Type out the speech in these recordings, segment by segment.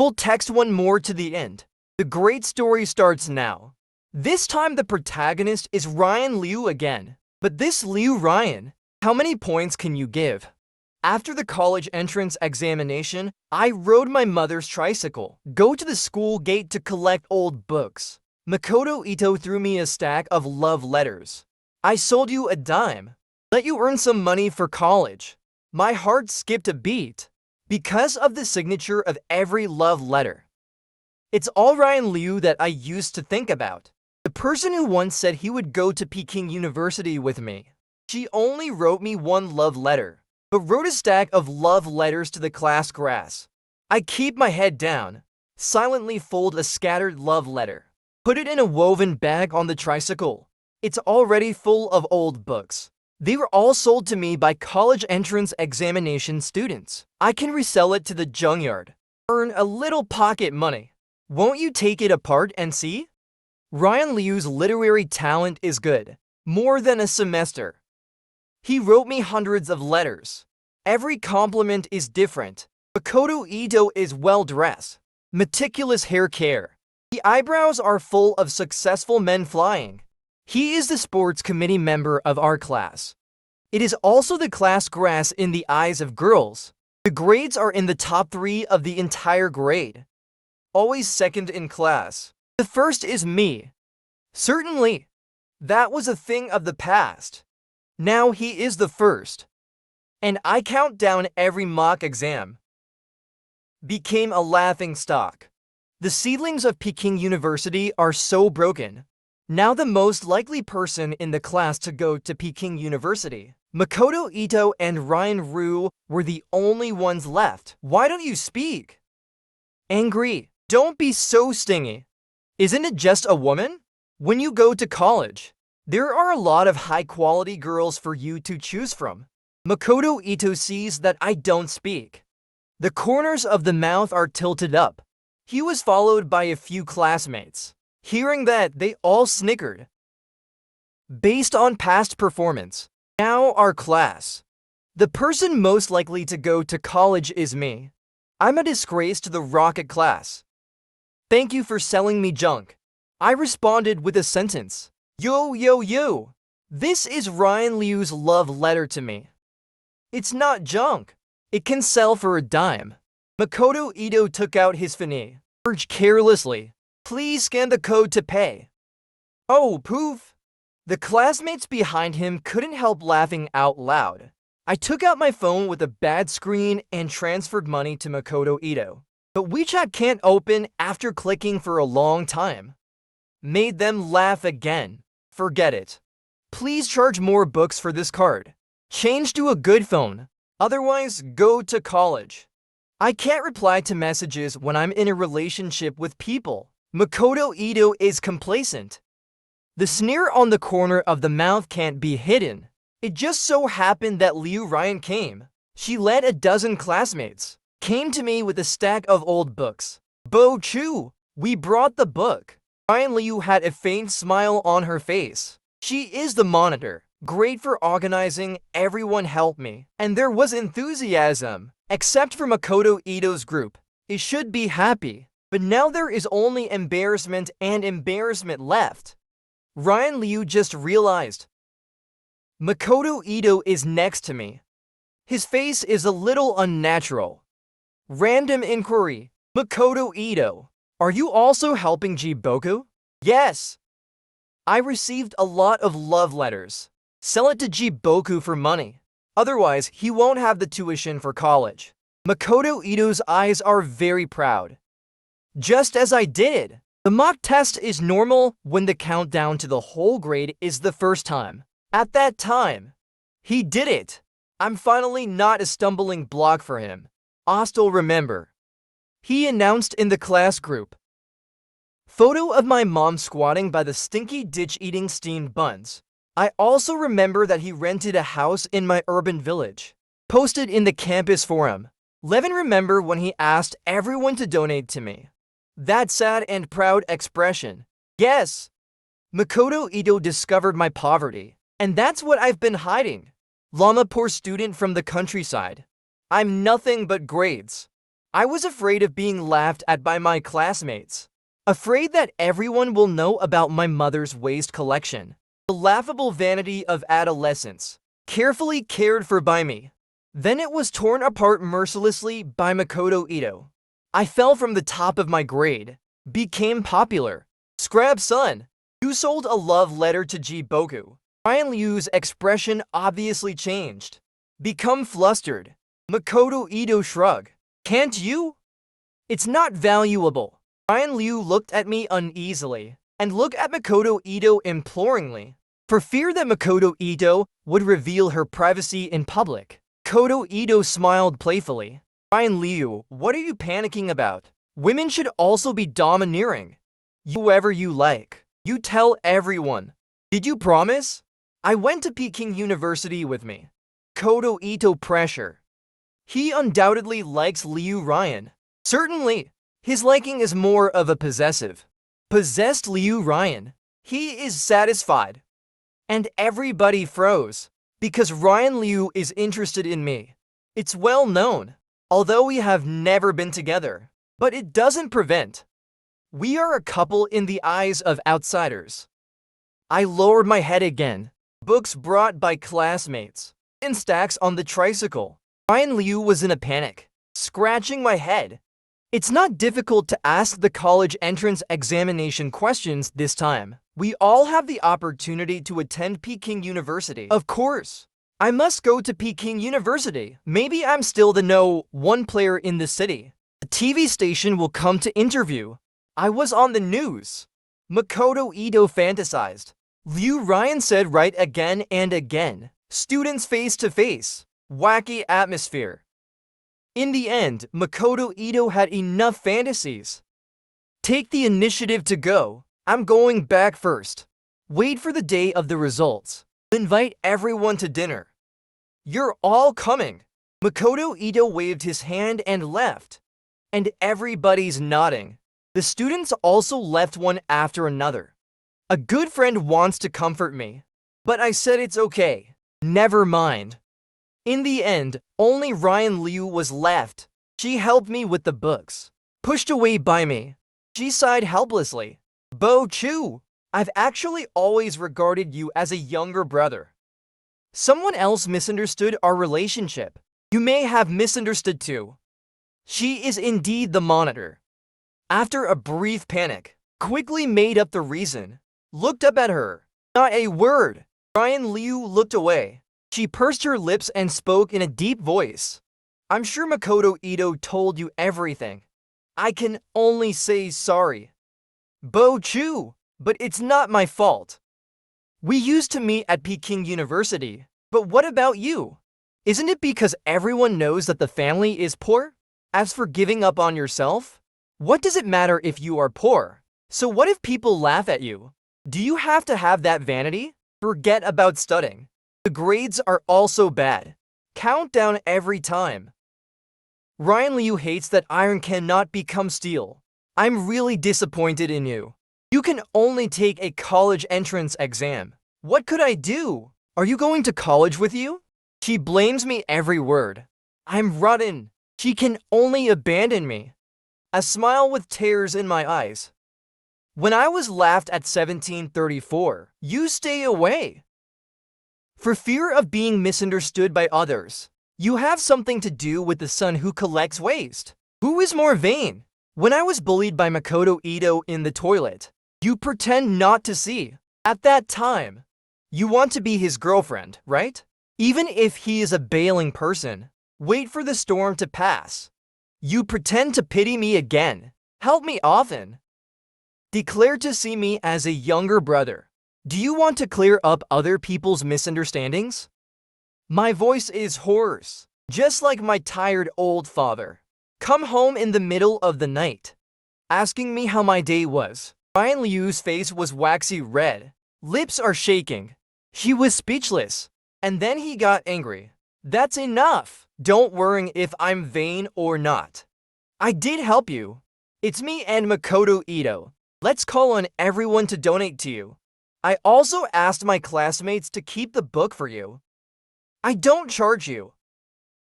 Full text one more to the end. The great story starts now. This time the protagonist is Ruyan Liu again. But this Liu Ruyan, how many points can you give? After the college entrance examination, I rode my mother's tricycle, go to the school gate to collect old books. Makoto Ito threw me a stack of love letters. I sold you a dime. Let you earn some money for college. My heart skipped a beat because of the signature of every love letter. It's all Ruyan Liu that I used to think about. The person who once said he would go to Peking University with me. She only wrote me one love letter, but wrote a stack of love letters to the class grass. I keep my head down, silently fold a scattered love letter, put it in a woven bag on the tricycle. It's already full of old books. They were all sold to me by college entrance examination students. I can resell it to the junkyard, earn a little pocket money. Won't you take it apart and see? Ruyan Liu's literary talent is good, more than a semester. He wrote me hundreds of letters. Every compliment is different. Makoto Ito is well-dressed, meticulous hair care. The eyebrows are full of successful men flying. He is the sports committee member of our class. It is also the class grass in the eyes of girls. The grades are in the top 3 of the entire grade. Always second in class. The first is me. Certainly, that was a thing of the past. Now he is the first. And I count down every mock exam. Became a laughing stock. The seedlings of Peking University are so broken. Now the most likely person in the class to go to Peking University, Makoto Ito and Ruyan Liu, were the only ones left. Why don't you speak? Angry. Don't be so stingy. Isn't it just a woman? When you go to college, there are a lot of high-quality girls for you to choose from. Makoto Ito sees that I don't speak. The corners of the mouth are tilted up. He was followed by a few classmates. Hearing that, they all snickered. Based on past performance, now our class. The person most likely to go to college is me. I'm a disgrace to the rocket class. Thank you for selling me junk. I responded with a sentence. Yo, yo, yo. This is Ruyan Liu's love letter to me. It's not junk. It can sell for a dime. Makoto Ito took out his phone, urged carelessly. Please scan the code to pay. Oh, poof. The classmates behind him couldn't help laughing out loud. I took out my phone with a bad screen and transferred money to Makoto Ito. But WeChat can't open after clicking for a long time. Made them laugh again. Forget it. Please charge more books for this card. Change to a good phone. Otherwise, go to college. I can't reply to messages when I'm in a relationship with people. Makoto Ito is complacent. The sneer on the corner of the mouth can't be hidden. It just so happened that Liu Ruyan came. She led a dozen classmates. Came to me with a stack of old books. Bo Chu, we brought the book. Ruyan Liu had a faint smile on her face. She is the monitor. Great for organizing, everyone helped me. And there was enthusiasm. Except for Makoto Ito's group. It should be happy. But now there is only embarrassment and embarrassment left. Ruyan Liu just realized. Makoto Ito is next to me. His face is a little unnatural. Random inquiry. Makoto Ito, are you also helping Jiboku? Yes. I received a lot of love letters. Sell it to Jiboku for money. Otherwise, he won't have the tuition for college. Makoto Ito's eyes are very proud. Just as I did. The mock test is normal when the countdown to the whole grade is the first time. At that time, he did it. I'm finally not a stumbling block for him. I still remember. He announced in the class group. Photo of my mom squatting by the stinky ditch eating steamed buns. I also remember that he rented a house in my urban village. Posted in the campus forum. Levin remember when he asked everyone to donate to me. That sad and proud expression. Yes. Makoto Ito discovered my poverty. And that's what I've been hiding. Llama poor student from the countryside. I'm nothing but grades. I was afraid of being laughed at by my classmates. Afraid that everyone will know about my mother's waste collection. The laughable vanity of adolescence, carefully cared for by me. Then it was torn apart mercilessly by Makoto Ito. I fell from the top of my grade, became popular. Scrab son, you sold a love letter to G Boku. Ruyan Liu's expression obviously changed. Become flustered. Makoto Ito shrug. Can't you? It's not valuable. Ruyan Liu looked at me uneasily and looked at Makoto Ito imploringly, for fear that Makoto Ito would reveal her privacy in public. Makoto Ito smiled playfully. Ruyan Liu, what are you panicking about? Women should also be domineering. Whoever you like. You tell everyone. Did you promise? I went to Peking University with me. Makoto Ito pressure. He undoubtedly likes Liu Ruyan. Certainly, his liking is more of a possessive. Possessed Liu Ruyan. He is satisfied. And everybody froze, because Ruyan Liu is interested in me. It's well known, although we have never been together. But it doesn't prevent. We are a couple in the eyes of outsiders. I lowered my head again. Books brought by classmates. In stacks on the tricycle. Ruyan Liu was in a panic, scratching my head. It's not difficult to ask the college entrance examination questions this time. We all have the opportunity to attend Peking University. Of course, I must go to Peking University. Maybe I'm still the #1 player in the city. The TV station will come to interview. I was on the news. Makoto Ito fantasized. Liu Ruyan said right again and again. Students face to face. Wacky atmosphere. In the end, Makoto Ito had enough fantasies. Take the initiative to go. I'm going back first. Wait for the day of the results. Invite everyone to dinner. You're all coming. Makoto Ito waved his hand and left. And everybody's nodding. The students also left one after another. A good friend wants to comfort me. But I said it's okay. Never mind. In the end, only Ruyan Liu was left. She helped me with the books. Pushed away by me. She sighed helplessly. Bo Chu, I've actually always regarded you as a younger brother. Someone else misunderstood our relationship. You may have misunderstood too. She is indeed the monitor. After a brief panic, quickly made up the reason. Looked up at her. Not a word. Ruyan Liu looked away. She pursed her lips and spoke in a deep voice. I'm sure Makoto Ito told you everything. I can only say sorry. Bo Chu, but it's not my fault. We used to meet at Peking University, but what about you? Isn't it because everyone knows that the family is poor? As for giving up on yourself, what does it matter if you are poor? So what if people laugh at you? Do you have to have that vanity? Forget about studying. The grades are also bad. Count down every time. Ruyan Liu hates that iron cannot become steel. I'm really disappointed in you. You can only take a college entrance exam. What could I do? Are you going to college with you? She blames me every word. I'm rotten. She can only abandon me. A smile with tears in my eyes. When I was laughed at 1734, you stay away. For fear of being misunderstood by others, you have something to do with the son who collects waste. Who is more vain? When I was bullied by Makoto Ito in the toilet, you pretend not to see. At that time, you want to be his girlfriend, right? Even if he is a bailing person, wait for the storm to pass. You pretend to pity me again. Help me often. Declare to see me as a younger brother. Do you want to clear up other people's misunderstandings? My voice is hoarse, just like my tired old father. Come home in the middle of the night, asking me how my day was. Ruyan Liu's face was waxy red. Lips are shaking. She was speechless. And then he got angry. That's enough. Don't worry if I'm vain or not. I did help you. It's me and Makoto Ito. Let's call on everyone to donate to you. I also asked my classmates to keep the book for you. I don't charge you.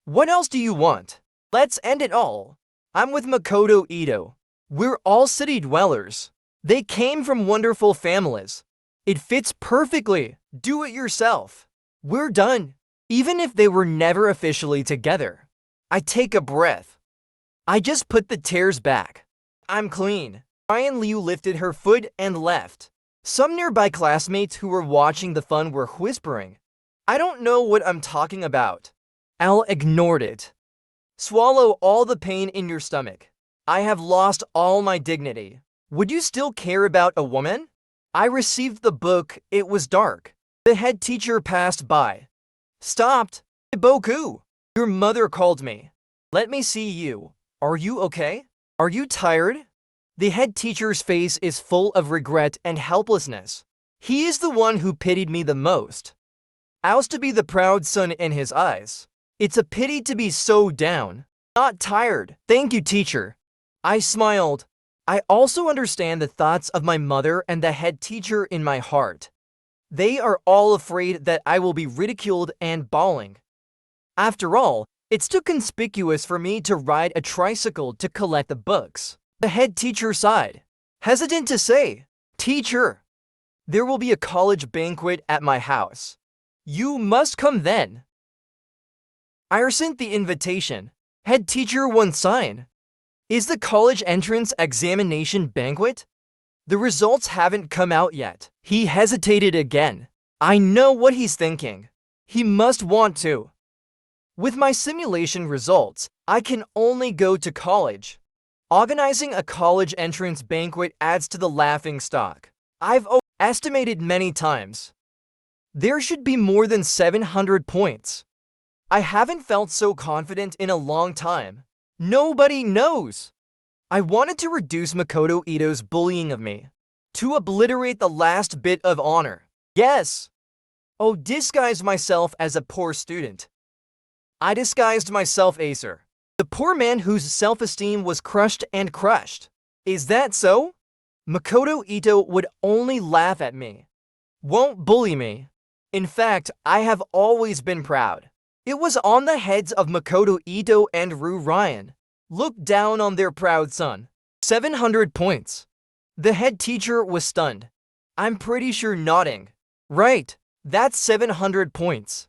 What else do you want? Let's end it all. I'm with Makoto Ito. We're all city dwellers. They came from wonderful families. It fits perfectly. Do it yourself. We're done. Even if they were never officially together. I take a breath. I just put the tears back. I'm clean. Ruyan Liu lifted her foot and left. Some nearby classmates who were watching the fun were whispering, "I don't know what I'm talking about." Al ignored it. Swallow all the pain in your stomach. I have lost all my dignity. Would you still care about a woman? I received the book. It was dark. The head teacher passed by. Stopped. Boku. Your mother called me. Let me see you. Are you okay? Are you tired? The head teacher's face is full of regret and helplessness. He is the one who pitied me the most. I was to be the proud son in his eyes. It's a pity to be so down. Not tired. Thank you, teacher. I smiled. I also understand the thoughts of my mother and the head teacher in my heart. They are all afraid that I will be ridiculed and bawling. After all, it's too conspicuous for me to ride a tricycle to collect the books. The head teacher sighed, hesitant to say, "Teacher, there will be a college banquet at my house. You must come then." I sent the invitation. Head teacher won't sign. Is the college entrance examination banquet? The results haven't come out yet. He hesitated again. I know what he's thinking. He must want to. With my simulation results, I can only go to college. Organizing a college entrance banquet adds to the laughing stock. I've estimated many times. There should be more than 700 points. I haven't felt so confident in a long time. Nobody knows. I wanted to reduce Makoto Ito's bullying of me. To obliterate the last bit of honor. Yes. Disguise myself as a poor student. I disguised myself Acer. The poor man whose self-esteem was crushed and crushed. Is that so? Makoto Ito would only laugh at me. Won't bully me. In fact, I have always been proud. It was on the heads of Makoto Ito and Ruyan. Look down on their proud son. 700 points. The head teacher was stunned. I'm pretty sure nodding. Right, that's 700 points.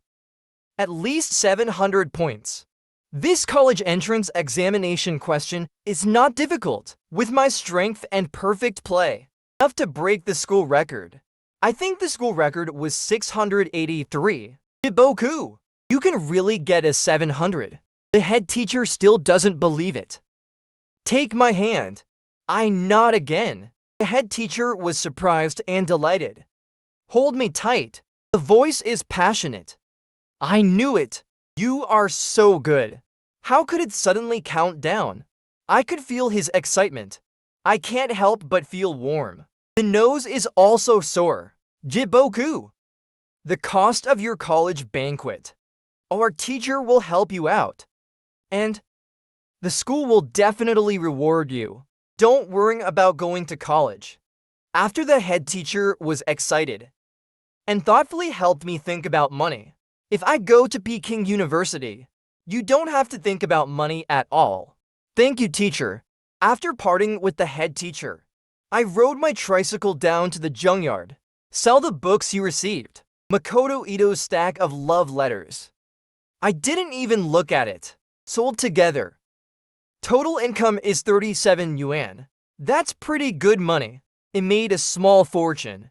At least 700 points. This college entrance examination question is not difficult. With my strength and perfect play, enough to break the school record. I think the school record was 683. Boku, you can really get a 700. The head teacher still doesn't believe it. Take my hand. I nod again. The head teacher was surprised and delighted. Hold me tight. The voice is passionate. I knew it. You are so good. How could it suddenly count down? I could feel his excitement. I can't help but feel warm. The nose is also sore. Jiboku. The cost of your college banquet. Our teacher will help you out. And the school will definitely reward you. Don't worry about going to college. After the head teacher was excited and thoughtfully helped me think about money. If I go to Peking University, you don't have to think about money at all. Thank you, teacher. After parting with the head teacher, I rode my tricycle down to the junkyard. Sell the books you received. Makoto Ito's stack of love letters. I didn't even look at it. Sold together. Total income is 37 yuan. That's pretty good money. It made a small fortune.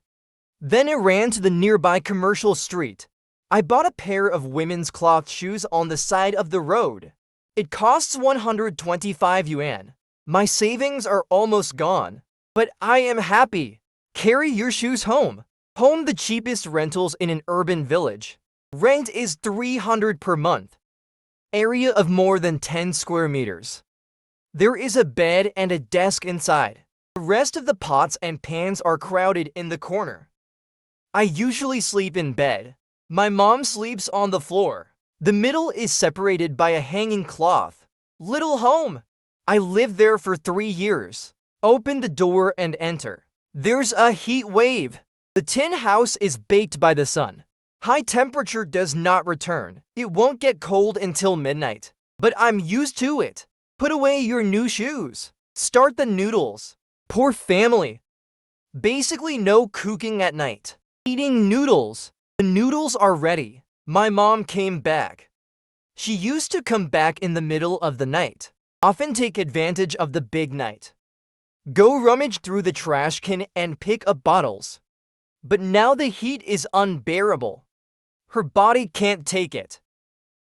Then it ran to the nearby commercial street. I bought a pair of women's cloth shoes on the side of the road. It costs 125 yuan. My savings are almost gone, but I am happy. Carry your shoes home. Home the cheapest rentals in an urban village. Rent is 300 per month. Area of more than 10 square meters. There is a bed and a desk inside. The rest of the pots and pans are crowded in the corner. I usually sleep in bed. My mom sleeps on the floor. The middle is separated by a hanging cloth. Little home. I lived there for 3 years. Open the door and enter. There's a heat wave. The tin house is baked by the sun. High temperature does not return. It won't get cold until midnight. But I'm used to it. Put away your new shoes. Start the noodles. Poor family. Basically no cooking at night. Eating noodles. The noodles are ready. My mom came back. She used to come back in the middle of the night. Often take advantage of the big night. Go rummage through the trash can and pick up bottles. But now the heat is unbearable. Her body can't take it.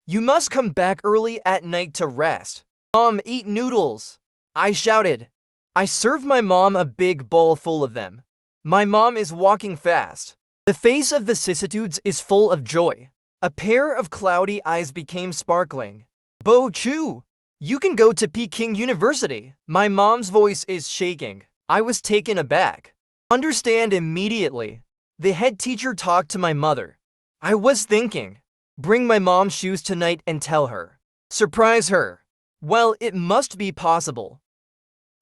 You must come back early at night to rest. Mom, eat noodles. I shouted. I served my mom a big bowl full of them. My mom is walking fast. The face of vicissitudes is full of joy. A pair of cloudy eyes became sparkling. Bo Chu, you can go to Peking University. My mom's voice is shaking. I was taken aback. Understand immediately. The head teacher talked to my mother. I was thinking, bring my mom's shoes tonight and tell her. Surprise her. Well, it must be possible.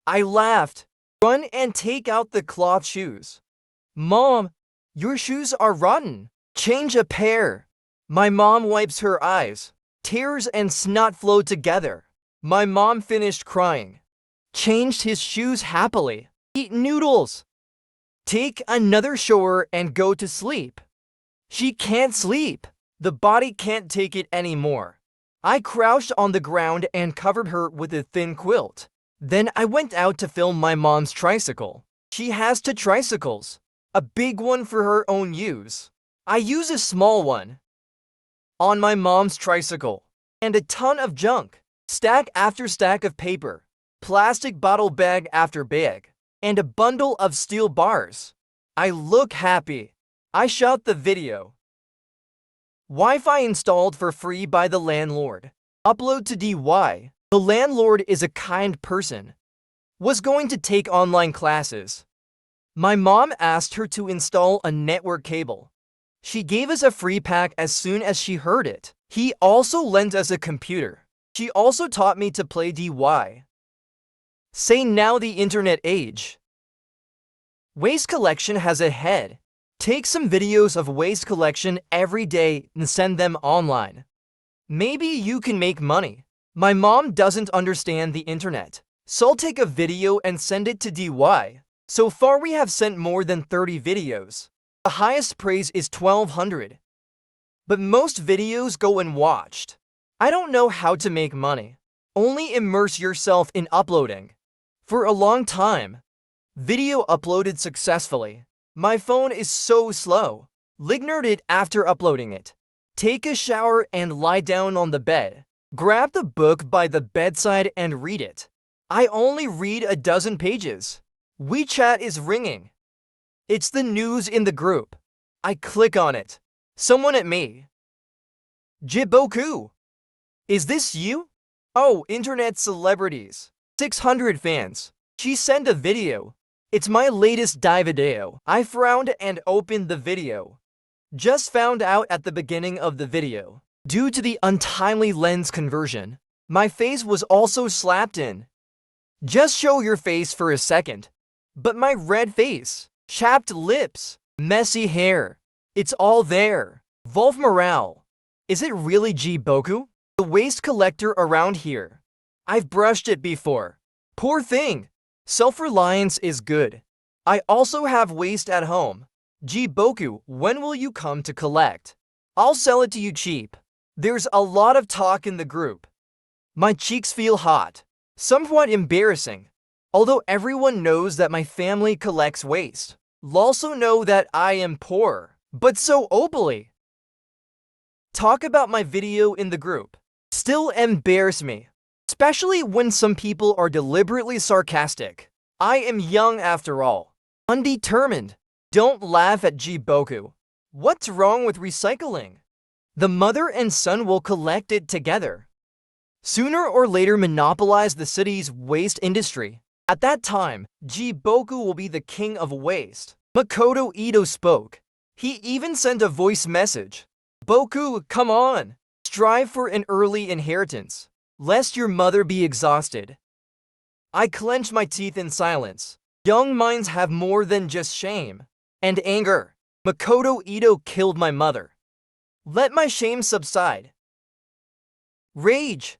I laughed. Run and take out the cloth shoes. Mom, your shoes are rotten. Change a pair. My mom wipes her eyes. Tears and snot flow together. My mom finished crying. Changed his shoes happily. Eat noodles. Take another shower and go to sleep. She can't sleep. The body can't take it anymore. I crouched on the ground and covered her with a thin quilt. Then I went out to film my mom's tricycle. She has two tricycles. A big one for her own use. I use a small one. On my mom's tricycle. And a ton of junk. Stack after stack of paper. Plastic bottle bag after bag. And a bundle of steel bars. I look happy. I shot the video. Wi-Fi installed for free by the landlord. Upload to DY. The landlord is a kind person. Was going to take online classes. My mom asked her to install a network cable. She gave us a free pack as soon as she heard it. He also lent us a computer. She also taught me to play DY. Say now the internet age. Waste collection has a head. Take some videos of waste collection every day and send them online. Maybe you can make money. My mom doesn't understand the internet, so I'll take a video and send it to DY. So far we have sent more than 30 videos. The highest praise is 1200. But most videos go unwatched. I don't know how to make money. Only immerse yourself in uploading. For a long time, video uploaded successfully. My phone is so slow. Ignore it after uploading it. Take a shower and lie down on the bed. Grab the book by the bedside and read it. I only read a dozen pages. WeChat is ringing. It's the news in the group. I click on it. Someone at me. Jiboku. Is this you? Oh, internet celebrities. 600 fans. She sent a video. It's my latest video. I frowned and opened the video. Just found out at the beginning of the video. Due to the untimely lens conversion, my face was also slapped in. Just show your face for a second. But my red face, chapped lips, messy hair, it's all there. Wolf morale. Is it really Jiboku? The waste collector around here. I've brushed it before. Poor thing. Self-reliance is good. I also have waste at home. Jiboku, when will you come to collect? I'll sell it to you cheap. There's a lot of talk in the group. My cheeks feel hot. Somewhat embarrassing. Although everyone knows that my family collects waste. Also know that I am poor, but so openly. Talk about my video in the group. Still embarrass me. Especially when some people are deliberately sarcastic. I am young after all. Undetermined. Don't laugh at Jiboku. What's wrong with recycling? The mother and son will collect it together. Sooner or later monopolize the city's waste industry. At that time, Jiboku will be the king of waste. Makoto Ito spoke. He even sent a voice message. Boku, come on. Strive for an early inheritance, lest your mother be exhausted. I clenched my teeth in silence. Young minds have more than just shame and anger. Makoto Ito killed my mother. Let my shame subside. Rage.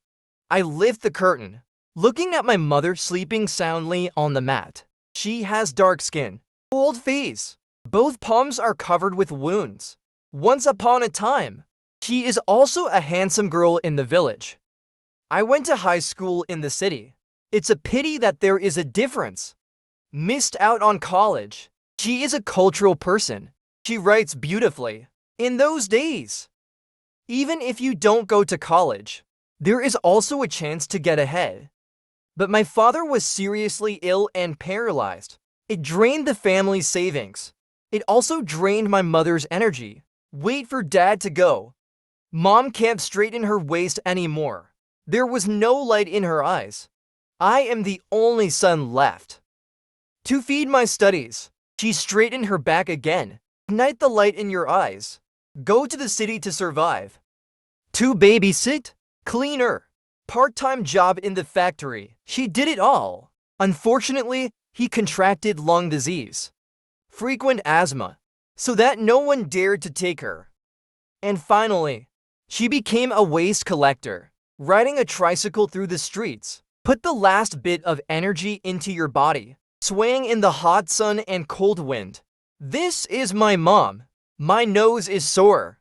I lift the curtain. Looking at my mother sleeping soundly on the mat. She has dark skin, old face. Both palms are covered with wounds. Once upon a time, she is also a handsome girl in the village. I went to high school in the city. It's a pity that there is a difference. Missed out on college. She is a cultural person. She writes beautifully. In those days, even if you don't go to college, there is also a chance to get ahead. But my father was seriously ill and paralyzed. It drained the family's savings. It also drained my mother's energy. Wait for dad to go. Mom can't straighten her waist anymore. There was no light in her eyes. I am the only son left. To feed my studies, she straightened her back again. Ignite the light in your eyes. Go to the city to survive. To babysit, cleaner, part-time job in the factory. She did it all. Unfortunately, he contracted lung disease, frequent asthma, so that no one dared to take her. And finally, she became a waste collector, riding a tricycle through the streets. Put the last bit of energy into your body, swaying in the hot sun and cold wind. This is my mom. My nose is sore.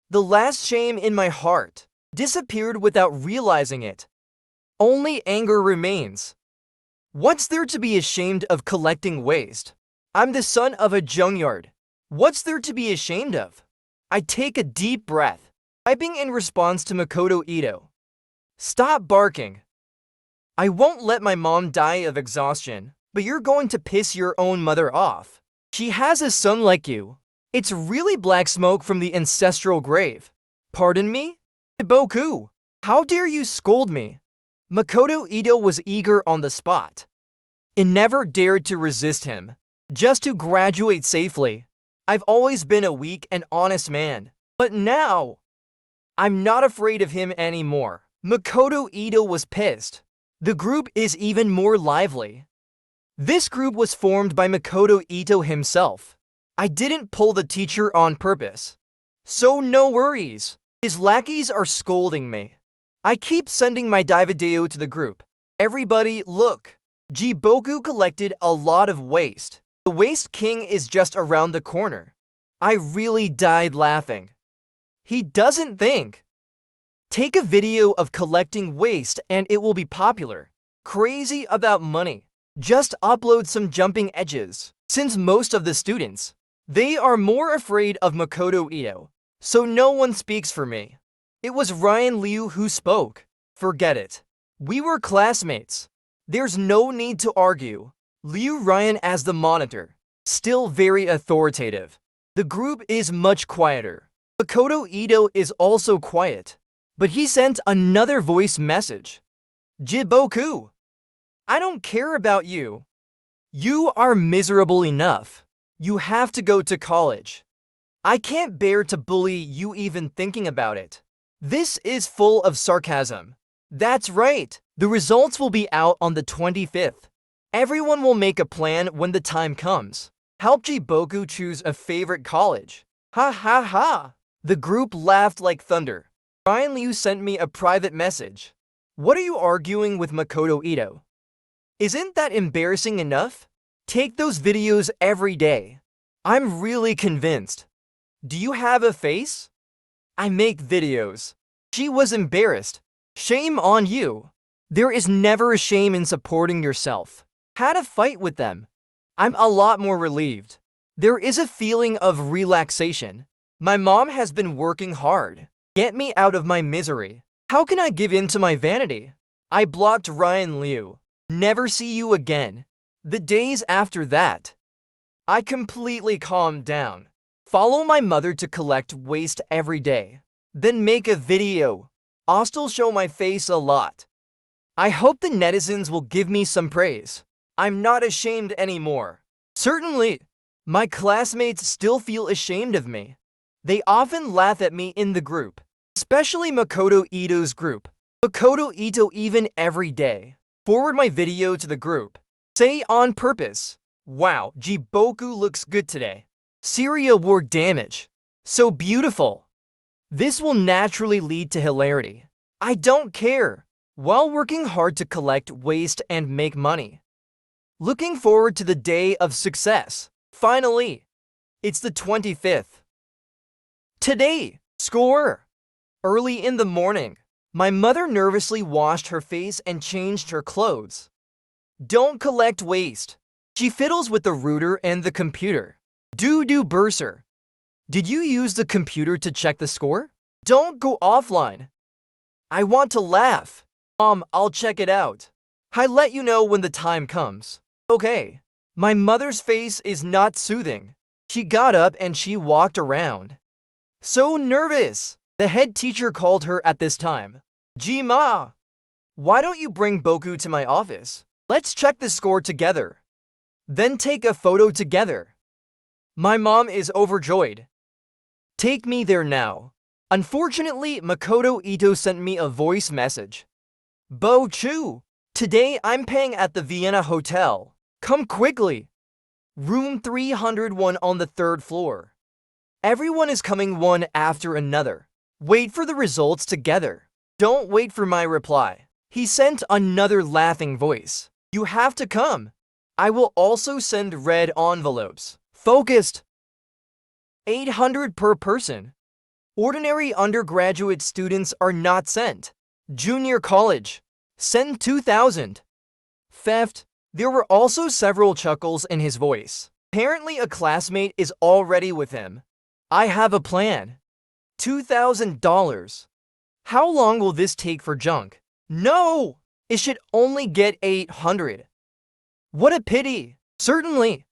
The last shame in my heart disappeared without realizing it. Only anger remains. What's there to be ashamed of collecting waste? I'm the son of a junkyard. What's there to be ashamed of? I take a deep breath, typing in response to Makoto Ito. Stop barking. I won't let my mom die of exhaustion, but you're going to piss your own mother off. She has a son like you. It's really black smoke from the ancestral grave. Pardon me? Boku, how dare you scold me? Makoto Ito was eager on the spot. It never dared to resist him. Just to graduate safely. I've always been a weak and honest man. But now, I'm not afraid of him anymore. Makoto Ito was pissed. The group is even more lively. This group was formed by Makoto Ito himself. I didn't pull the teacher on purpose. So no worries. His lackeys are scolding me. I keep sending my video to the group. Everybody look. Jiboku collected a lot of waste. The waste king is just around the corner. I really died laughing. He doesn't think. Take a video of collecting waste and it will be popular. Crazy about money. Just upload some jumping edges. Since most of the students, they are more afraid of Makoto Ito, so no one speaks for me. It was Ruyan Liu who spoke. Forget it. We were classmates. There's no need to argue. Liu Ruyan as the monitor. Still very authoritative. The group is much quieter. Makoto Ito is also quiet. But he sent another voice message. Jiboku, I don't care about you. You are miserable enough. You have to go to college. I can't bear to bully you even thinking about it. This is full of sarcasm. That's right. The results will be out on the 25th. Everyone will make a plan when the time comes. Help Jiboku choose a favorite college. Ha ha ha. The group laughed like thunder. Ruyan Liu sent me a private message. What are you arguing with Makoto Ito? Isn't that embarrassing enough? Take those videos every day. I'm really convinced. Do you have a face? I make videos. She was embarrassed. Shame on you. There is never a shame in supporting yourself. Had a fight with them. I'm a lot more relieved. There is a feeling of relaxation. My mom has been working hard. Get me out of my misery. How can I give in to my vanity? I blocked Ruyan Liu. Never see you again. The days after that, I completely calmed down. Follow my mother to collect waste every day. Then make a video. I'll still show my face a lot. I hope the netizens will give me some praise. I'm not ashamed anymore. Certainly, my classmates still feel ashamed of me. They often laugh at me in the group, especially Makoto Ito's group. Makoto Ito even every day. Forward my video to the group. Say on purpose. Wow, Jiboku looks good today. Syria wore damage. So beautiful. This will naturally lead to hilarity. I don't care. while working hard to collect waste and make money. Looking forward to the day of success. Finally, it's the 25th. Today, score. Early in the morning, my mother nervously washed her face and changed her clothes. Don't collect waste. She fiddles with the router and the computer. Do Bursar. Did you use the computer to check the score? Don't go offline. I want to laugh. Mom, I'll check it out. I let you know when the time comes. Okay. My mother's face is not soothing. She got up and she walked around. So nervous. The head teacher called her at this time. Ma, why don't you bring Boku to my office? Let's check the score together. Then take a photo together. My mom is overjoyed. Take me there now. Unfortunately, Makoto Ito sent me a voice message. Bo Chu, today I'm paying at the Vienna Hotel. Come quickly. Room 301 on the 3rd floor. Everyone is coming one after another. Wait for the results together. Don't wait for my reply. He sent another laughing voice. You have to come. I will also send red envelopes. Focused. 800 per person. Ordinary undergraduate students are not sent. Junior college. Send 2,000. Theft. There were also several chuckles in his voice. Apparently a classmate is already with him. I have a plan. $2,000. How long will this take for junk? No! It should only get 800. What a pity. Certainly.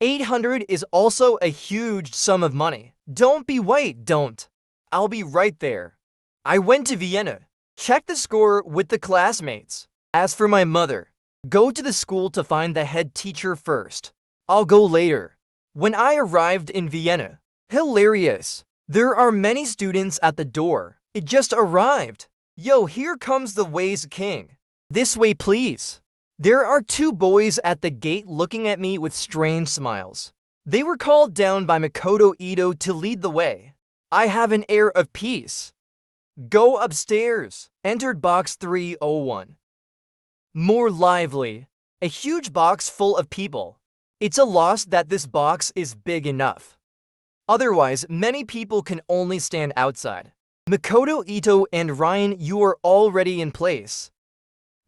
800 is also a huge sum of money. Don't be white, don't. I'll be right there. I went to Vienna. Check the score with the classmates. As for my mother, go to the school to find the head teacher first. I'll go later. When I arrived in Vienna, hilarious. There are many students at the door. It just arrived. Yo, here comes the Ways King. This way, please. There are 2 boys at the gate looking at me with strange smiles. They were called down by Makoto Ito to lead the way. I have an air of peace. Go upstairs. Entered box 301. More lively. A huge box full of people. It's a loss that this box is big enough. Otherwise, many people can only stand outside. Makoto Ito and Ryan, you are already in place.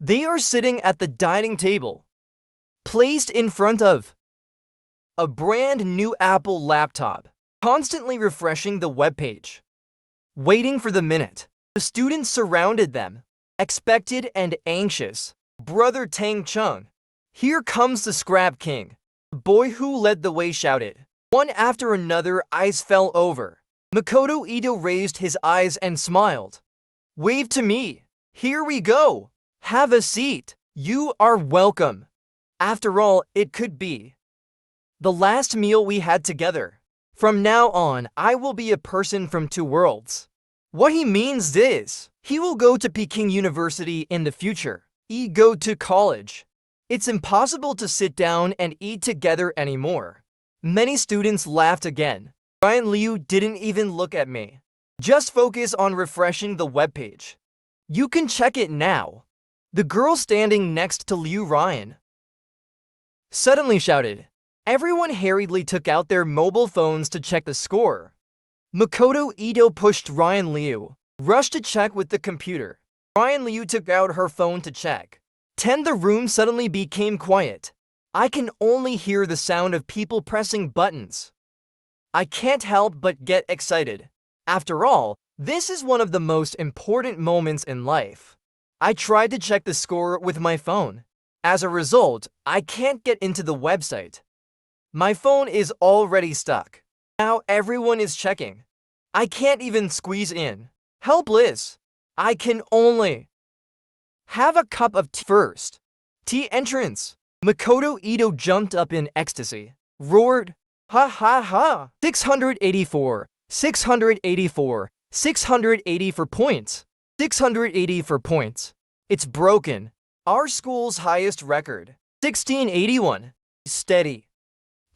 They are sitting at the dining table, placed in front of a brand new Apple laptop, constantly refreshing the webpage. Waiting for the minute, the students surrounded them, expected and anxious. Brother Tang Chung, here comes the Scrap King. The boy who led the way shouted. One after another, eyes fell over. Makoto Ito raised his eyes and smiled. Wave to me. Here we go. Have a seat. You are welcome. After all, it could be the last meal we had together. From now on, I will be a person from 2 worlds. What he means is, he will go to Peking University in the future. He go to college. It's impossible to sit down and eat together anymore. Many students laughed again. Ruyan Liu didn't even look at me. Just focus on refreshing the webpage. You can check it now. The girl standing next to Liu Ryan suddenly shouted. Everyone hurriedly took out their mobile phones to check the score. Makoto Ito pushed Ruyan Liu, rushed to check with the computer. Ruyan Liu took out her phone to check. The room suddenly became quiet. I can only hear the sound of people pressing buttons. I can't help but get excited. After all, this is one of the most important moments in life. I tried to check the score with my phone. As a result, I can't get into the website. My phone is already stuck. Now everyone is checking. I can't even squeeze in. Helpless. I can only have a cup of tea first. Tea entrance. Makoto Ito jumped up in ecstasy. Roared. Ha ha ha. 684. 684. 680 for points. 680 for points. It's broken. Our school's highest record. 1681. Steady.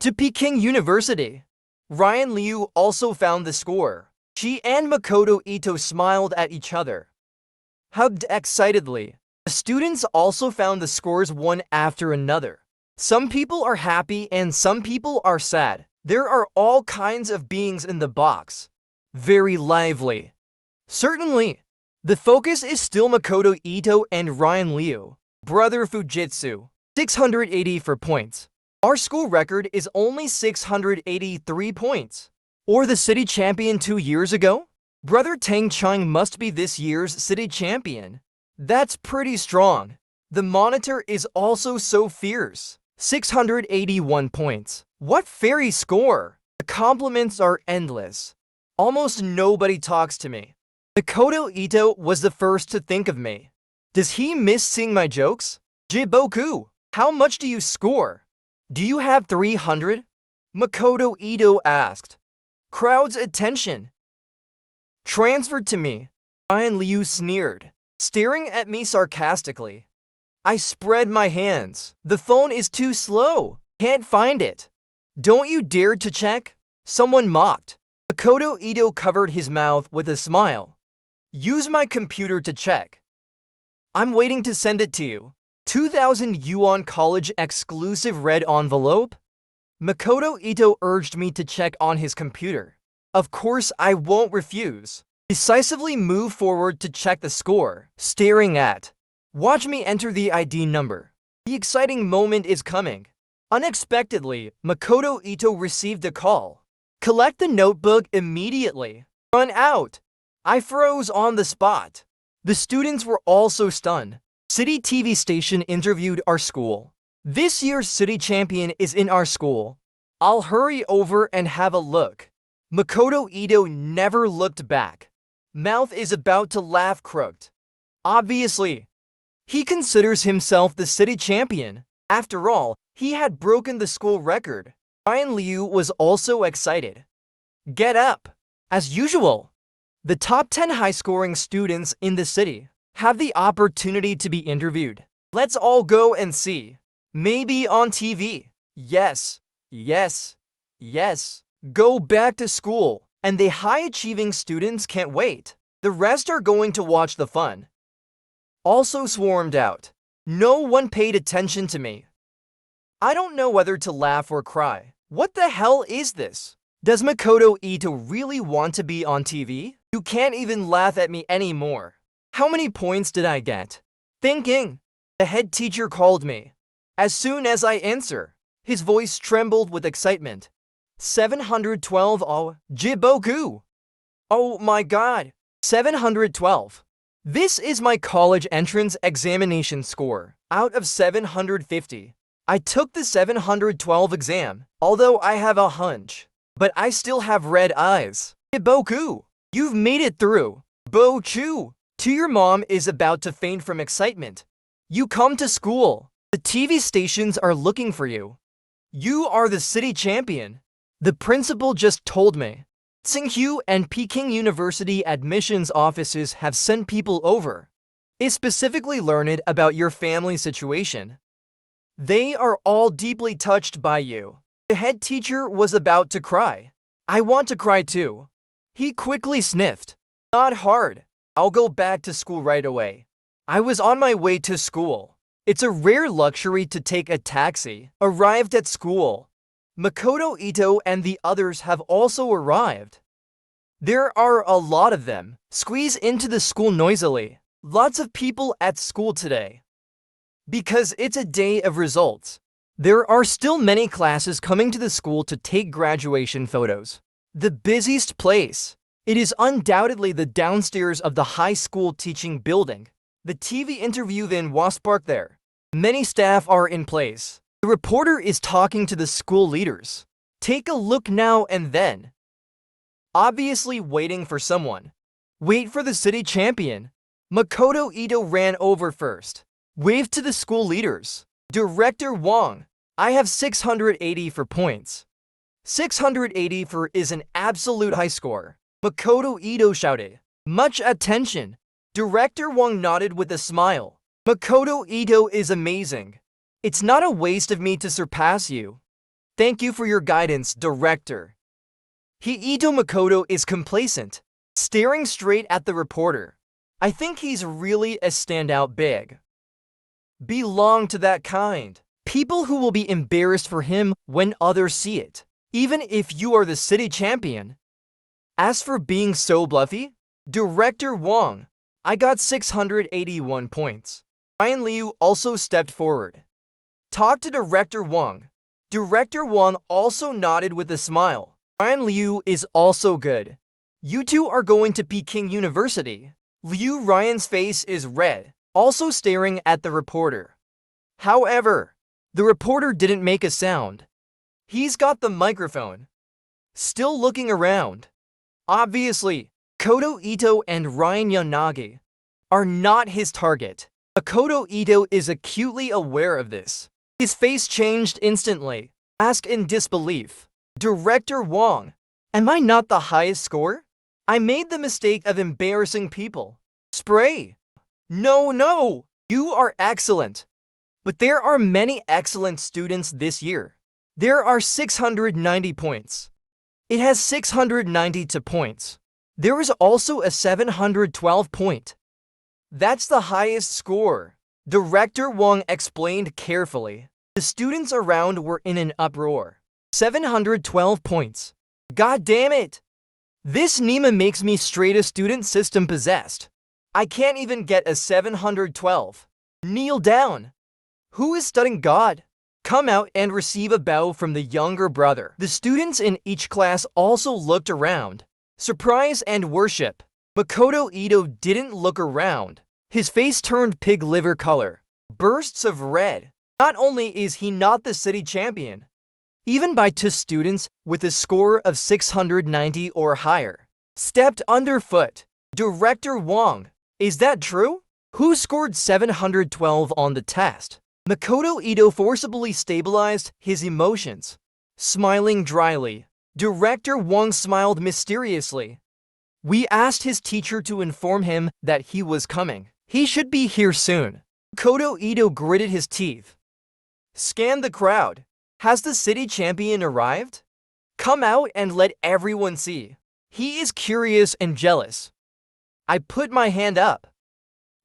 To Peking University. Ruyan Liu also found the score. She and Makoto Ito smiled at each other. Hugged excitedly. The students also found the scores one after another. Some people are happy and some people are sad. There are all kinds of beings in the box. Very lively. Certainly, the focus is still Makoto Ito and Ruyan Liu, brother Fujitsu, 680 for points. Our school record is only 683 points. Or the city champion 2 years ago? Brother Tang Chang must be this year's city champion. That's pretty strong. The monitor is also so fierce. 681 points. What fairy score! The compliments are endless. Almost nobody talks to me. Makoto Ito was the first to think of me. Does he miss seeing my jokes? Jiboku, how much do you score? Do you have 300? Makoto Ito asked. Crowd's attention transferred to me. Ruyan Liu sneered, staring at me sarcastically. I spread my hands. The phone is too slow. Can't find it. Don't you dare to check? Someone mocked. Makoto Ito covered his mouth with a smile. Use my computer to check. I'm waiting to send it to you. 2,000 yuan college exclusive red envelope? Makoto Ito urged me to check on his computer. Of course, I won't refuse. Decisively move forward to check the score, staring at. Watch me enter the ID number. The exciting moment is coming. Unexpectedly, Makoto Ito received a call. Collect the notebook immediately. Run out. I froze on the spot. The students were also stunned. City TV station interviewed our school. This year's city champion is in our school. I'll hurry over and have a look. Makoto Ito never looked back. Mouth is about to laugh crooked. Obviously, he considers himself the city champion. After all, he had broken the school record. Ruyan Liu was also excited. Get up. As usual, the top 10 high-scoring students in the city have the opportunity to be interviewed. Let's all go and see. Maybe on TV. Yes, yes, yes. Go back to school. And the high-achieving students can't wait. The rest are going to watch the fun. Also swarmed out. No one paid attention to me. I don't know whether to laugh or cry. What the hell is this? Does Makoto Ito really want to be on TV? You can't even laugh at me anymore. How many points did I get? Thinking. The head teacher called me. As soon as I answer, his voice trembled with excitement. 712 oh, Jiboku! Oh my god, 712. This is my college entrance examination score, out of 750. I took the 712 exam, although I have a hunch. But I still have red eyes. Jiboku! You've made it through. Bo-chu! To your mom is about to faint from excitement. You come to school. The TV stations are looking for you. You are the city champion. The principal just told me. Tsinghua and Peking University admissions offices have sent people over. It specifically learned about your family situation. They are all deeply touched by you. The head teacher was about to cry. I want to cry too. He quickly sniffed. Not hard. I'll go back to school right away. I was on my way to school. It's a rare luxury to take a taxi. Arrived at school. Makoto Ito and the others have also arrived. There are a lot of them. Squeeze into the school noisily. Lots of people at school today. Because it's a day of results. There are still many classes coming to the school to take graduation photos. The busiest place. It is undoubtedly the downstairs of the high school teaching building. The TV interview then was parked there. Many staff are in place. The reporter is talking to the school leaders. Take a look now and then. Obviously waiting for someone. Wait for the city champion. Makoto Ito ran over first. Waved to the school leaders. Director Wang, I have 680 for points. 680 for is an absolute high score. Makoto Ito shouted. Much attention. Director Wang nodded with a smile. Makoto Ito is amazing. It's not a waste of me to surpass you. Thank you for your guidance, Director. Ito Makoto is complacent, staring straight at the reporter. I think he's really a standout big. belong to that kind. People who will be embarrassed for him when others see it, even if you are the city champion. As for being so bluffy, Director Wong, I got 681 points. Ruyan Liu also stepped forward. Talk to Director Wong. Director Wong also nodded with a smile. Ruyan Liu is also good. You two are going to Peking University. Liu Ryan's face is red, also staring at the reporter. However, the reporter didn't make a sound. He's got the microphone. Still looking around. Obviously, Makoto Ito and Ryan Yanagi are not his target. Makoto Ito is acutely aware of this. His face changed instantly. Asked in disbelief. Director Wong, am I not the highest score? I made the mistake of embarrassing people. Spray. No, you are excellent. But there are many excellent students this year. There are 690 points. It has 692 points. There is also a 712 point. That's the highest score. Director Wong explained carefully. The students around were in an uproar. 712 points. God damn it! This Nima makes me straight a student system possessed. I can't even get a 712. Kneel down. Who is studying God? Come out and receive a bow from the younger brother. The students in each class also looked around. Surprise and worship. Makoto Ito didn't look around. His face turned pig liver color. Bursts of red. Not only is he not the city champion, even by two students with a score of 690 or higher, stepped underfoot. Director Wong, is that true? Who scored 712 on the test? Makoto Ito forcibly stabilized his emotions. Smiling dryly, Director Wong smiled mysteriously. We asked his teacher to inform him that he was coming. He should be here soon. Makoto Ito gritted his teeth. Scan the crowd. Has the city champion arrived? Come out and let everyone see. He is curious and jealous. I put my hand up.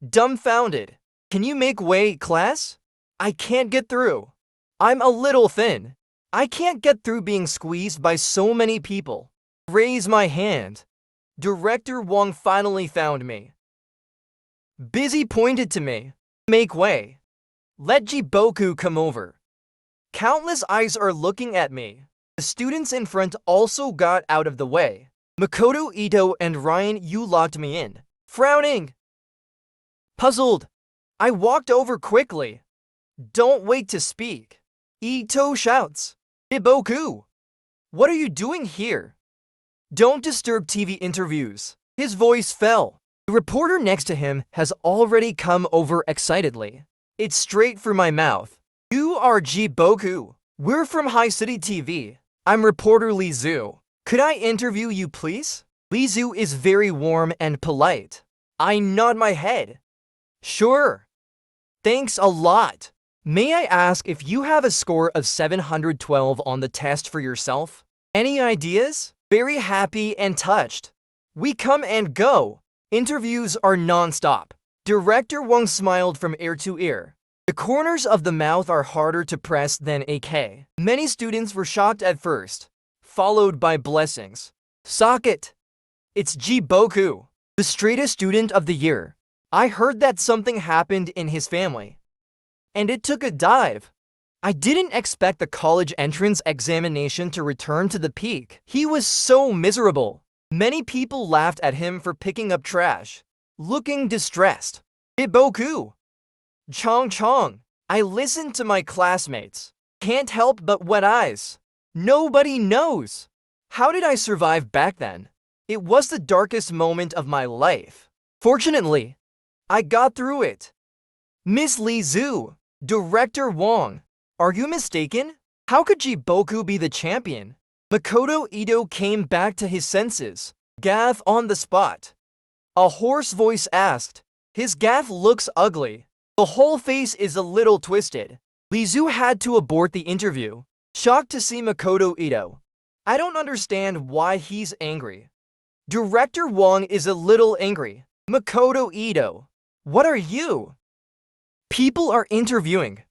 Dumbfounded. Can you make way, class? I can't get through. I'm a little thin. I can't get through being squeezed by so many people. Raise my hand. Director Wong finally found me. Busy pointed to me. Make way. Let Jiboku come over. Countless eyes are looking at me. The students in front also got out of the way. Makoto Ito and Ruyan Liu locked me in. Frowning. Puzzled, I walked over quickly. Don't wait to speak. Ito shouts. Jiboku, what are you doing here? Don't disturb TV interviews. His voice fell. The reporter next to him has already come over excitedly. It's straight for my mouth. You are Jiboku. We're from High City TV. I'm reporter Li Zhu. Could I interview you, please? Li Zhu is very warm and polite. I nod my head. Sure. Thanks a lot. May I ask if you have a score of 712 on the test for yourself? Any ideas? Very happy and touched. We come and go. Interviews are non-stop. Director Wong smiled from ear to ear. The corners of the mouth are harder to press than a K. Many students were shocked at first, followed by blessings. Socket. It's Jiboku, the straightest student of the year. I heard that something happened in his family, and it took a dive. I didn't expect the college entrance examination to return to the peak. He was so miserable. Many people laughed at him for picking up trash, looking distressed. Jiboku. Chong. I listened to my classmates. Can't help but wet eyes. Nobody knows. How did I survive back then? It was the darkest moment of my life. Fortunately, I got through it. Miss Li Zhu, Director Wong, are you mistaken? How could Jiboku be the champion? Makoto Ito came back to his senses. Gaff on the spot. A hoarse voice asked. His gaff looks ugly. The whole face is a little twisted. Li Zhu had to abort the interview, shocked to see Makoto Ito. I don't understand why he's angry. Director Wong is a little angry. Makoto Ito, what are you? People are interviewing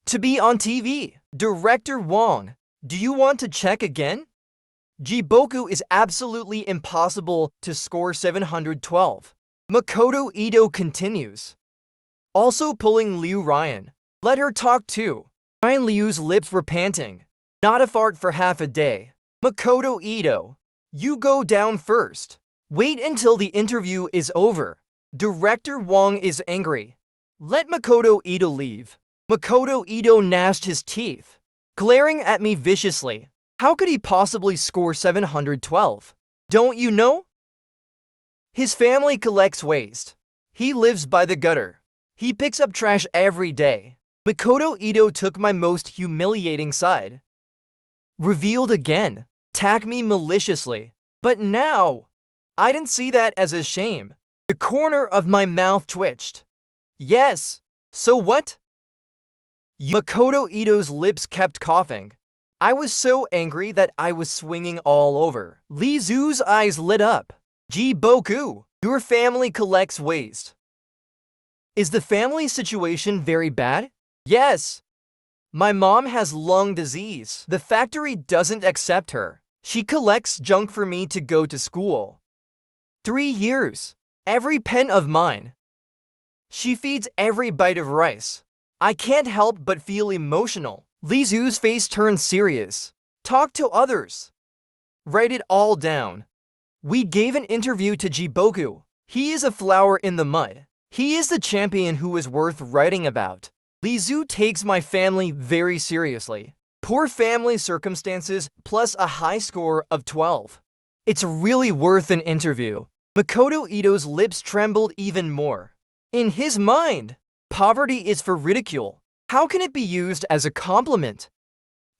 to be on TV. Director Wong, do you want to check again? Jiboku is absolutely impossible to score 712. Makoto Ito continues. Also pulling Liu Ryan. Let her talk too. Ruyan Liu's lips were panting. Not a fart for half a day. Makoto Ito, you go down first. Wait until the interview is over. Director Wong is angry. Let Makoto Ito leave. Makoto Ito gnashed his teeth, glaring at me viciously. How could he possibly score 712? Don't you know? His family collects waste. He lives by the gutter. He picks up trash every day. Makoto Ito took my most humiliating side. Revealed again. Attack me maliciously. But now, I didn't see that as a shame. The corner of my mouth twitched. Yes, so what? Makoto Ito's lips kept coughing. I was so angry that I was swinging all over. Li Zhu's eyes lit up. Jiboku, your family collects waste. Is the family situation very bad? Yes. My mom has lung disease. The factory doesn't accept her. She collects junk for me to go to school. 3 years. Every pen of mine. She feeds every bite of rice. I can't help but feel emotional. Li Zhu's face turned serious. Talk to others. Write it all down. We gave an interview to Jiboku. He is a flower in the mud. He is the champion who is worth writing about. Li Zhu takes my family very seriously. Poor family circumstances plus a high score of 12. It's really worth an interview. Makoto Ito's lips trembled even more. In his mind, poverty is for ridicule. How can it be used as a compliment?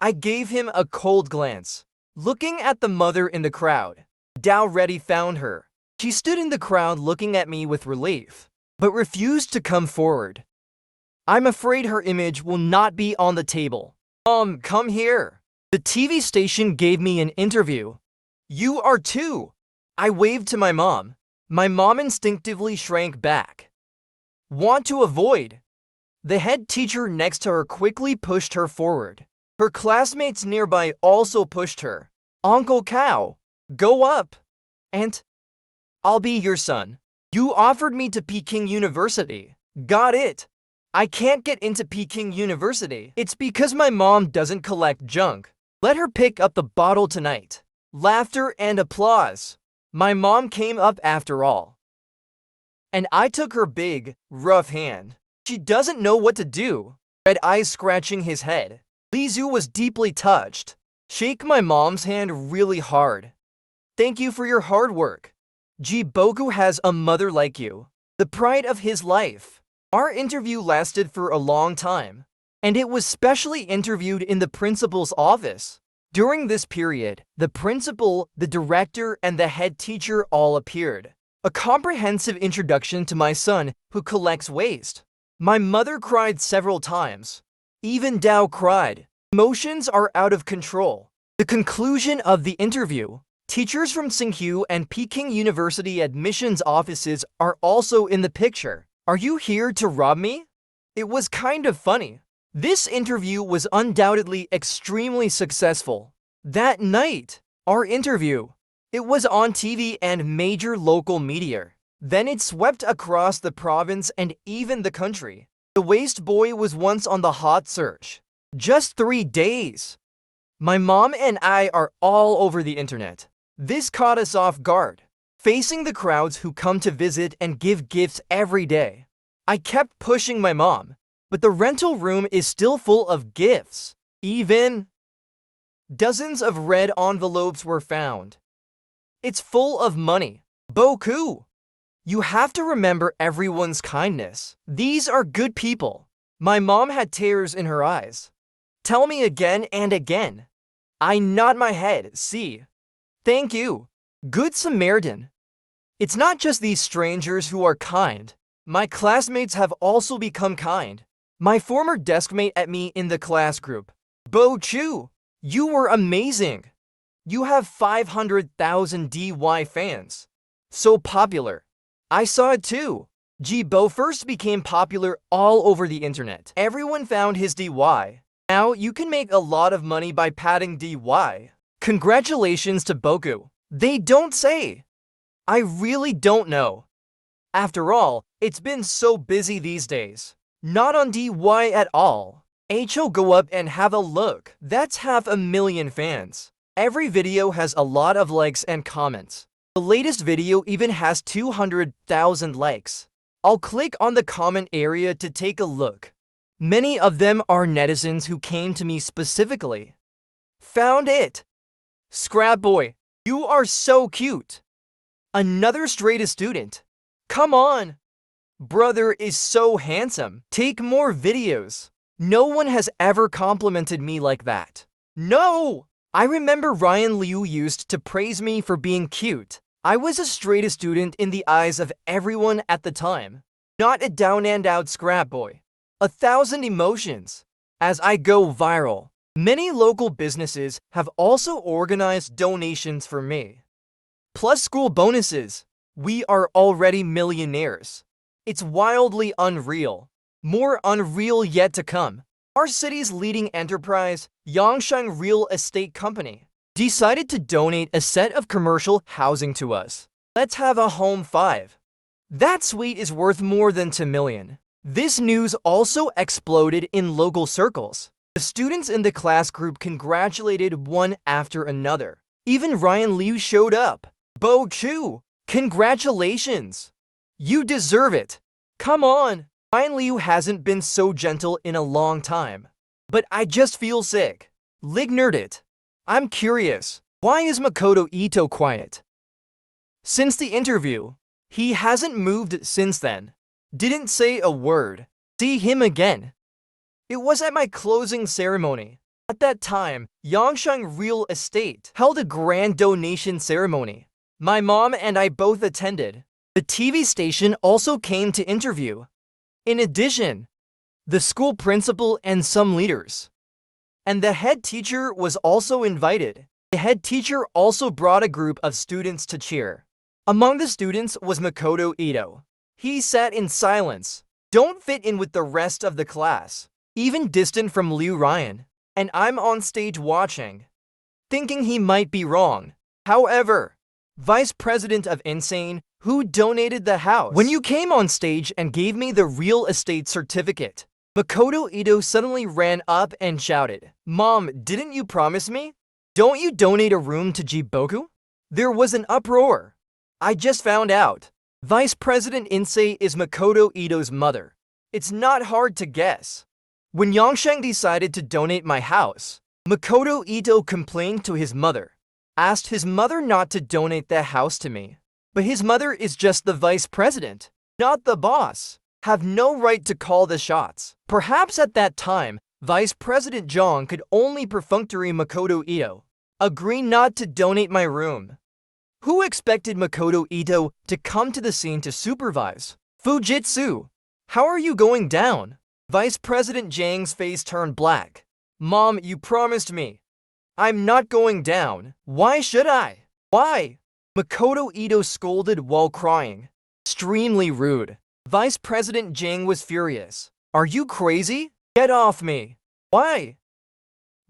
I gave him a cold glance. Looking at the mother in the crowd, Dao Reddy found her. She stood in the crowd looking at me with relief, but refused to come forward. I'm afraid her image will not be on the table. Come here. The TV station gave me an interview. You are too. I waved to my mom. My mom instinctively shrank back. Want to avoid. The head teacher next to her quickly pushed her forward. Her classmates nearby also pushed her. Uncle Cow, go up. Aunt, I'll be your son. You offered me to Peking University. Got it. I can't get into Peking University. It's because my mom doesn't collect junk. Let her pick up the bottle tonight. Laughter and applause. My mom came up after all. And I took her big, rough hand. She doesn't know what to do. Red eyes scratching his head. Li Zhu was deeply touched. Shake my mom's hand really hard. Thank you for your hard work. Jiboku has a mother like you. The pride of his life. Our interview lasted for a long time, and it was specially interviewed in the principal's office. During this period, the principal, the director, and the head teacher all appeared. A comprehensive introduction to my son who collects waste. My mother cried several times. Even Dao cried. Emotions are out of control. The conclusion of the interview. Teachers from Tsinghua and Peking University admissions offices are also in the picture. Are you here to rob me? It was kind of funny. This interview was undoubtedly extremely successful. That night, our interview, it was on TV and major local media. Then it swept across the province and even the country. The waste boy was once on the hot search. Just 3 days. My mom and I are all over the internet. This caught us off guard, facing the crowds who come to visit and give gifts every day. I kept pushing my mom, but the rental room is still full of gifts. Even dozens of red envelopes were found. It's full of money. Boku! You have to remember everyone's kindness. These are good people. My mom had tears in her eyes. Tell me again and again. I nod my head, see. Thank you. Good Samaritan. It's not just these strangers who are kind. My classmates have also become kind. My former deskmate at me in the class group. Bo Chu, you were amazing. You have 500,000 DY fans. So popular. I saw it too. Jibo first became popular all over the internet. Everyone found his DY. Now you can make a lot of money by padding DY. Congratulations to Boku. They don't say. I really don't know. After all, it's been so busy these days. Not on DY at all. HO, go up and have a look. That's 500,000 fans. Every video has a lot of likes and comments. The latest video even has 200,000 likes. I'll click on the comment area to take a look. Many of them are netizens who came to me specifically. Found it. Scrap boy, you are so cute. Another straight student. Come on. Brother is so handsome. Take more videos. No one has ever complimented me like that. No! I remember Ruyan Liu used to praise me for being cute. I was a straight student in the eyes of everyone at the time. Not a down and out scrap boy. 1,000 emotions. As I go viral, many local businesses have also organized donations for me. Plus school bonuses. We are already millionaires. It's wildly unreal. More unreal yet to come. Our city's leading enterprise, Yangsheng Real Estate Company, decided to donate a set of commercial housing to us. Let's have a home 5. That suite is worth more than 2 million. This news also exploded in local circles. The students in the class group congratulated one after another. Even Ruyan Liu showed up. Bo Chu, congratulations! You deserve it. Come on! Ruyan Liu hasn't been so gentle in a long time. But I just feel sick. Lignerd it. I'm curious, why is Makoto Ito quiet? Since the interview, he hasn't moved since then. Didn't say a word. See him again. It was at my closing ceremony. At that time, Yangsheng Real Estate held a grand donation ceremony. My mom and I both attended. The TV station also came to interview. In addition, the school principal and some leaders. And the head teacher was also invited. The head teacher also brought a group of students to cheer. Among the students was Makoto Ito. He sat in silence, don't fit in with the rest of the class, even distant from Liu Ruyan. And I'm on stage watching, thinking he might be wrong. However, Vice President of Insane, who donated the house, when you came on stage and gave me the real estate certificate, Makoto Ito suddenly ran up and shouted, "Mom, didn't you promise me? Don't you donate a room to Jiboku?" There was an uproar. I just found out. Vice President Insei is Makoto Ito's mother. It's not hard to guess. When Yangsheng decided to donate my house, Makoto Ito complained to his mother, asked his mother not to donate the house to me. But his mother is just the vice president, not the boss. Have no right to call the shots. Perhaps at that time, Vice President Zhang could only perfunctory Makoto Ito agree not to donate my room. Who expected Makoto Ito to come to the scene to supervise? Fujitsu, how are you going down? Vice President Zhang's face turned black. Mom, you promised me. I'm not going down. Why should I? Why? Makoto Ito scolded while crying. Extremely rude. Vice President Zhang was furious. Are you crazy? Get off me. Why?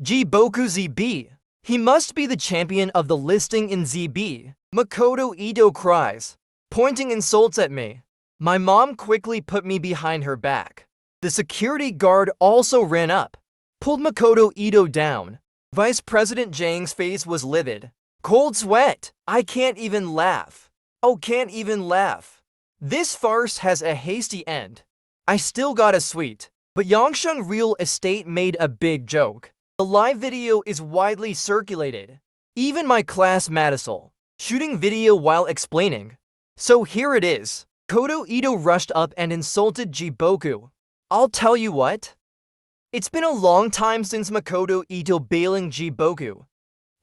Jiboku ZB. He must be the champion of the listing in ZB. Makoto Ito cries, pointing insults at me. My mom quickly put me behind her back. The security guard also ran up, pulled Makoto Ito down. Vice President Zhang's face was livid. Cold sweat. I can't even laugh. Oh, can't even laugh. This farce has a hasty end. I still got a suite, but Yangsheng Real Estate made a big joke. The live video is widely circulated. Even my class Matisol, shooting video while explaining. So here it is. Makoto Ito rushed up and insulted Jiboku. I'll tell you what. It's been a long time since Makoto Ito bailing Jiboku.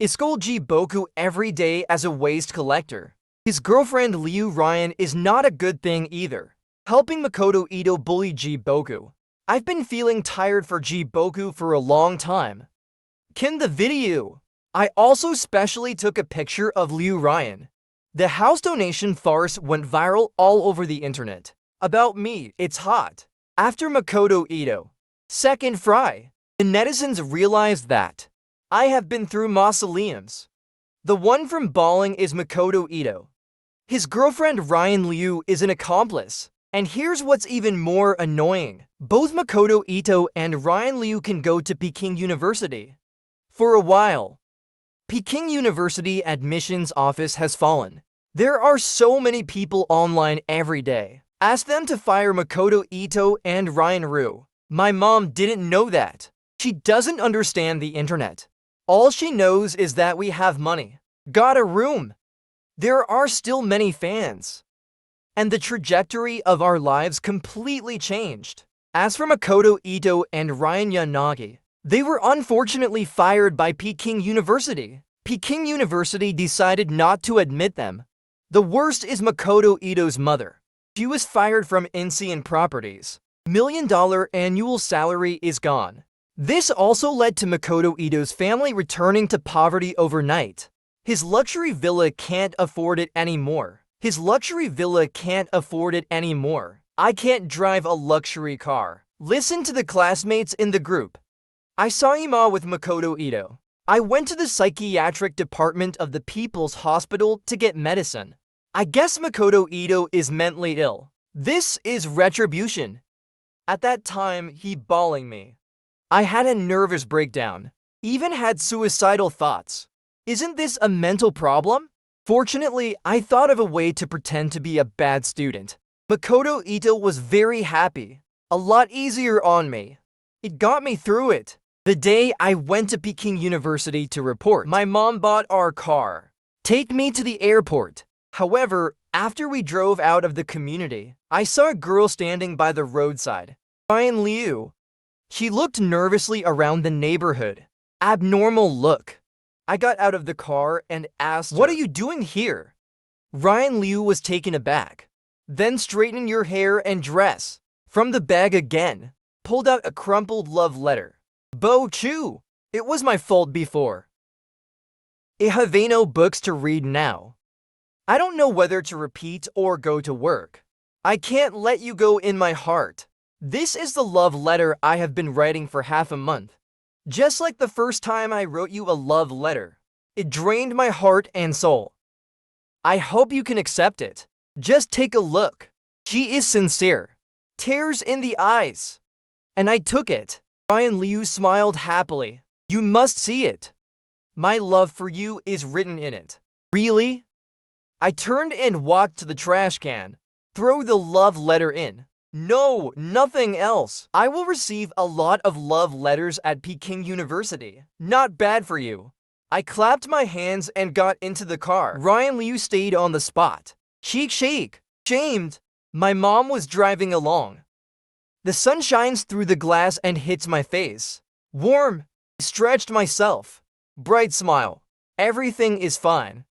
He scolded Jiboku every day as a waste collector. His girlfriend Liu Ruyan is not a good thing either, helping Makoto Ito bully Jiboku. I've been feeling tired for Jiboku for a long time. Kin the video. I also specially took a picture of Liu Ruyan. The house donation farce went viral all over the internet. About me, it's hot. After Makoto Ito. Second fry. The netizens realized that I have been through mausoleums. The one from Balling is Makoto Ito. His girlfriend Ruyan Liu is an accomplice. And here's what's even more annoying. Both Makoto Ito and Ruyan Liu can go to Peking University. For a while, Peking University admissions office has fallen. There are so many people online every day. Ask them to fire Makoto Ito and Ruyan Liu. My mom didn't know that. She doesn't understand the internet. All she knows is that we have money. Got a room. There are still many fans. And the trajectory of our lives completely changed. As for Makoto Ito and Ruyan Yanagi, they were unfortunately fired by Peking University. Peking University decided not to admit them. The worst is Makoto Ito's mother. She was fired from Insean Properties. $1 million annual salary is gone. This also led to Makoto Ito's family returning to poverty overnight. His luxury villa can't afford it anymore. I can't drive a luxury car. Listen to the classmates in the group. I saw Ima with Makoto Ito. I went to the psychiatric department of the People's Hospital to get medicine. I guess Makoto Ito is mentally ill. This is retribution. At that time, he bawling me. I had a nervous breakdown. Even had suicidal thoughts. Isn't this a mental problem? Fortunately, I thought of a way to pretend to be a bad student. Makoto Ito was very happy. A lot easier on me. It got me through it. The day I went to Peking University to report, my mom bought our car. Take me to the airport. However, after we drove out of the community, I saw a girl standing by the roadside. Ruyan Liu. She looked nervously around the neighborhood. Abnormal look. I got out of the car and asked her, "What are you doing here?" Ruyan Liu was taken aback. Then straighten your hair and dress. From the bag again, pulled out a crumpled love letter. Bo Chu. It was my fault before. I have no books to read now. I don't know whether to repeat or go to work. I can't let you go in my heart. This is the love letter I have been writing for half a month. Just like the first time I wrote you a love letter. It drained my heart and soul. I hope you can accept it. Just take a look. She is sincere. Tears in the eyes. And I took it. Ruyan Liu smiled happily. You must see it. My love for you is written in it. Really? I turned and walked to the trash can. Throw the love letter in. No, nothing else. I will receive a lot of love letters at Peking University. Not bad for you. I clapped my hands and got into the car. Ruyan Liu stayed on the spot. Cheek shake. Shamed. My mom was driving along. The sun shines through the glass and hits my face. Warm. Stretched myself. Bright smile. Everything is fine.